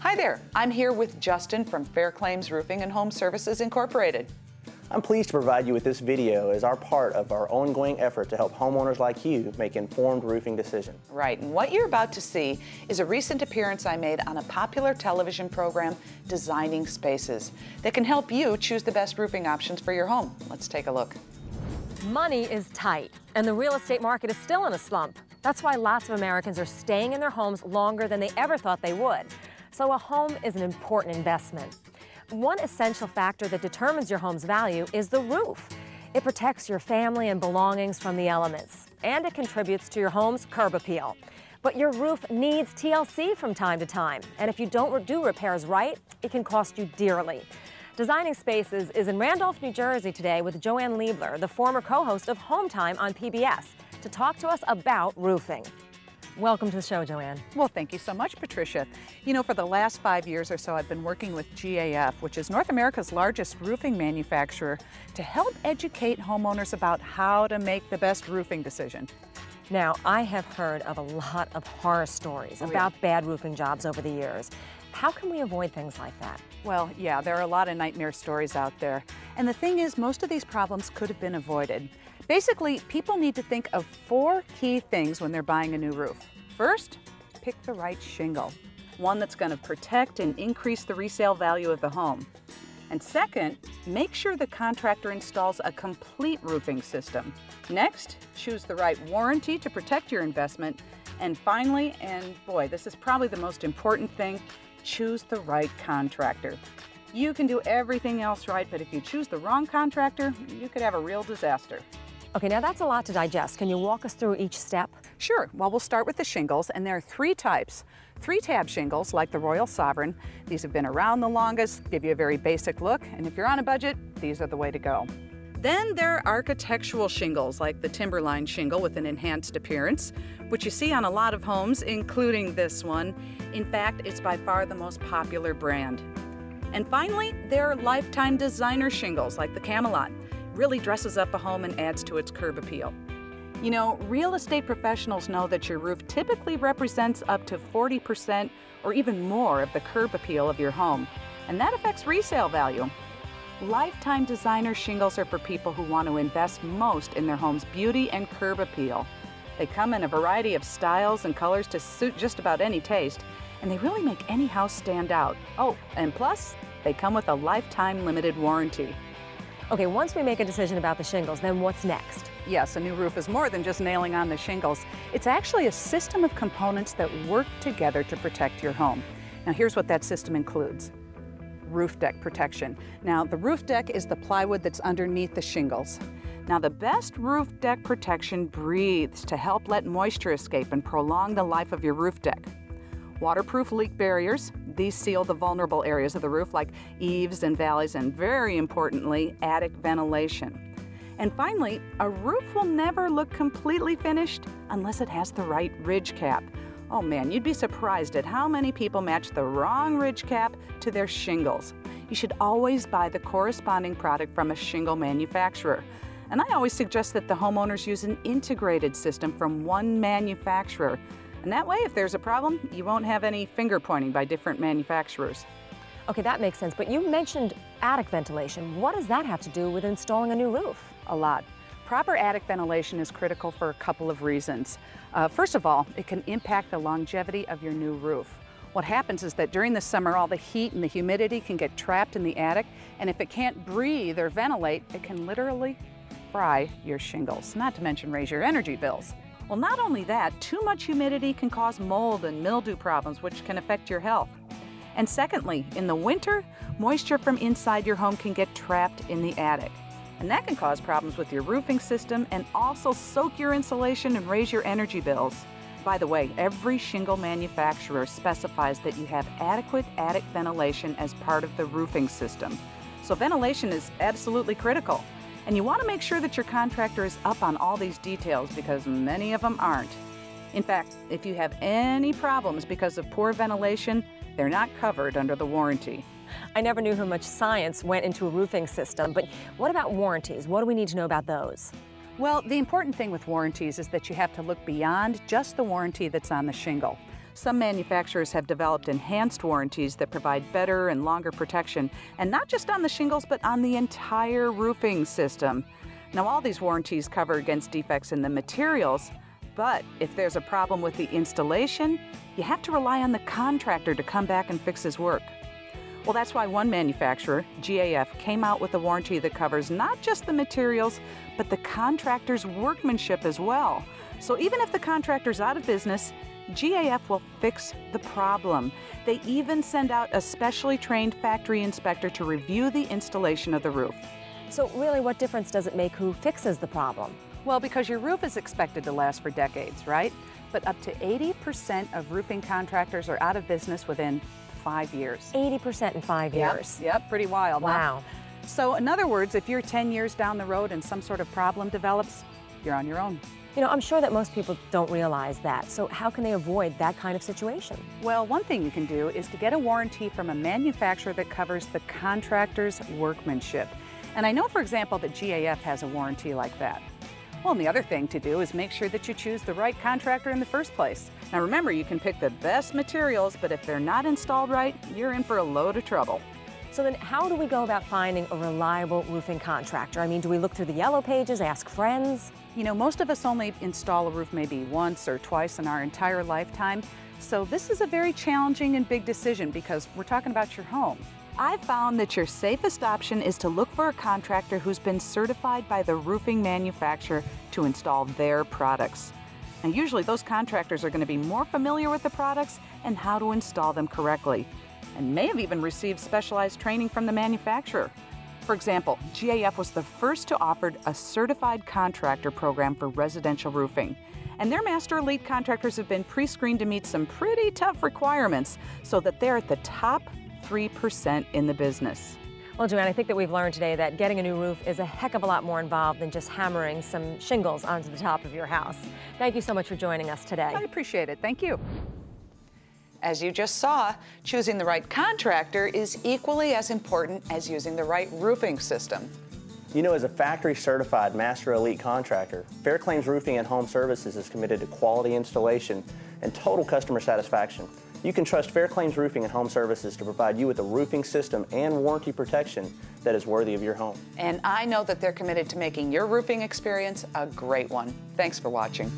Hi there, I'm here with Justin from FairClaims Roofing and Home Services Incorporated. I'm pleased to provide you with this video as our part of our ongoing effort to help homeowners like you make informed roofing decisions. Right, and what you're about to see is a recent appearance I made on a popular television program, Designing Spaces, that can help you choose the best roofing options for your home. Let's take a look. Money is tight, and the real estate market is still in a slump. That's why lots of Americans are staying in their homes longer than they ever thought they would. So a home is an important investment. One essential factor that determines your home's value is the roof. It protects your family and belongings from the elements, and it contributes to your home's curb appeal. But your roof needs TLC from time to time, and if you don't do repairs right, it can cost you dearly. Designing Spaces is in Randolph, New Jersey today with Joanne Liebler, the former co-host of Home Time on PBS, to talk to us about roofing. Welcome to the show, Joanne. Well, thank you so much, Patricia. You know, for the last 5 years or so, I've been working with GAF, which is North America's largest roofing manufacturer, to help educate homeowners about how to make the best roofing decision. Now, I have heard of a lot of horror stories about bad roofing jobs over the years. How can we avoid things like that? Well, yeah, there are a lot of nightmare stories out there. And the thing is, most of these problems could have been avoided. Basically, people need to think of 4 key things when they're buying a new roof. First, pick the right shingle, one that's going to protect and increase the resale value of the home. And second, make sure the contractor installs a complete roofing system. Next, choose the right warranty to protect your investment. And finally, and boy, this is probably the most important thing, choose the right contractor. You can do everything else right, but if you choose the wrong contractor, you could have a real disaster. Okay, now that's a lot to digest. Can you walk us through each step? Sure. Well, we'll start with the shingles, and there are 3 types. 3-tab shingles, like the Royal Sovereign. These have been around the longest, give you a very basic look, and if you're on a budget, these are the way to go. Then there are architectural shingles, like the Timberline shingle with an enhanced appearance, which you see on a lot of homes, including this one. In fact, it's by far the most popular brand. And finally, there are lifetime designer shingles, like the Camelot. Really dresses up a home and adds to its curb appeal. You know, real estate professionals know that your roof typically represents up to 40% or even more of the curb appeal of your home, and that affects resale value. Lifetime designer shingles are for people who want to invest most in their home's beauty and curb appeal. They come in a variety of styles and colors to suit just about any taste, and they really make any house stand out. Oh, and plus, they come with a lifetime limited warranty. Okay, once we make a decision about the shingles, then what's next? Yes, a new roof is more than just nailing on the shingles. It's actually a system of components that work together to protect your home. Now, here's what that system includes. Roof deck protection. Now, the roof deck is the plywood that's underneath the shingles. Now, the best roof deck protection breathes to help let moisture escape and prolong the life of your roof deck. Waterproof leak barriers. These seal the vulnerable areas of the roof like eaves and valleys, and very importantly, attic ventilation. And finally, a roof will never look completely finished unless it has the right ridge cap. Oh man, you'd be surprised at how many people match the wrong ridge cap to their shingles. You should always buy the corresponding product from a shingle manufacturer. And I always suggest that the homeowners use an integrated system from one manufacturer. And that way, if there's a problem, you won't have any finger pointing by different manufacturers. Okay, that makes sense, but you mentioned attic ventilation. What does that have to do with installing a new roof? A lot. Proper attic ventilation is critical for a couple of reasons. First of all, it can impact the longevity of your new roof. What happens is that during the summer, all the heat and the humidity can get trapped in the attic, and if it can't breathe or ventilate, it can literally fry your shingles, not to mention raise your energy bills. Well, not only that, too much humidity can cause mold and mildew problems, which can affect your health. And secondly, in the winter, moisture from inside your home can get trapped in the attic. And that can cause problems with your roofing system and also soak your insulation and raise your energy bills. By the way, every shingle manufacturer specifies that you have adequate attic ventilation as part of the roofing system. So ventilation is absolutely critical. And you want to make sure that your contractor is up on all these details because many of them aren't. In fact, if you have any problems because of poor ventilation, they're not covered under the warranty. I never knew how much science went into a roofing system, but what about warranties? What do we need to know about those? Well, the important thing with warranties is that you have to look beyond just the warranty that's on the shingle. Some manufacturers have developed enhanced warranties that provide better and longer protection, and not just on the shingles, but on the entire roofing system. Now, all these warranties cover against defects in the materials, but if there's a problem with the installation, you have to rely on the contractor to come back and fix his work. Well, that's why one manufacturer, GAF, came out with a warranty that covers not just the materials, but the contractor's workmanship as well. So even if the contractor's out of business, GAF will fix the problem. They even send out a specially trained factory inspector to review the installation of the roof. So really, what difference does it make who fixes the problem? Well, because your roof is expected to last for decades, right? But up to 80% of roofing contractors are out of business within 5 years. 80% in 5 years? Yep, pretty wild. Wow. Huh? So in other words, if you're 10 years down the road and some sort of problem develops, you're on your own. You know, I'm sure that most people don't realize that. So how can they avoid that kind of situation? Well, one thing you can do is to get a warranty from a manufacturer that covers the contractor's workmanship. And I know, for example, that GAF has a warranty like that. Well, and the other thing to do is make sure that you choose the right contractor in the first place. Now remember, you can pick the best materials, but if they're not installed right, you're in for a load of trouble. So then how do we go about finding a reliable roofing contractor? I mean, do we look through the yellow pages, ask friends? You know, most of us only install a roof maybe once or twice in our entire lifetime. So this is a very challenging and big decision because we're talking about your home. I've found that your safest option is to look for a contractor who's been certified by the roofing manufacturer to install their products. Now, usually those contractors are going to be more familiar with the products and how to install them correctly, and may have even received specialized training from the manufacturer. For example, GAF was the first to offer a certified contractor program for residential roofing. And their Master Elite contractors have been pre-screened to meet some pretty tough requirements so that they're at the top 3% in the business. Well, Joanne, I think that we've learned today that getting a new roof is a heck of a lot more involved than just hammering some shingles onto the top of your house. Thank you so much for joining us today. I appreciate it. Thank you. As you just saw, choosing the right contractor is equally as important as using the right roofing system. You know, as a factory certified Master Elite contractor, FairClaims Roofing and Home Services is committed to quality installation and total customer satisfaction. You can trust FairClaims Roofing and Home Services to provide you with a roofing system and warranty protection that is worthy of your home. And I know that they're committed to making your roofing experience a great one. Thanks for watching.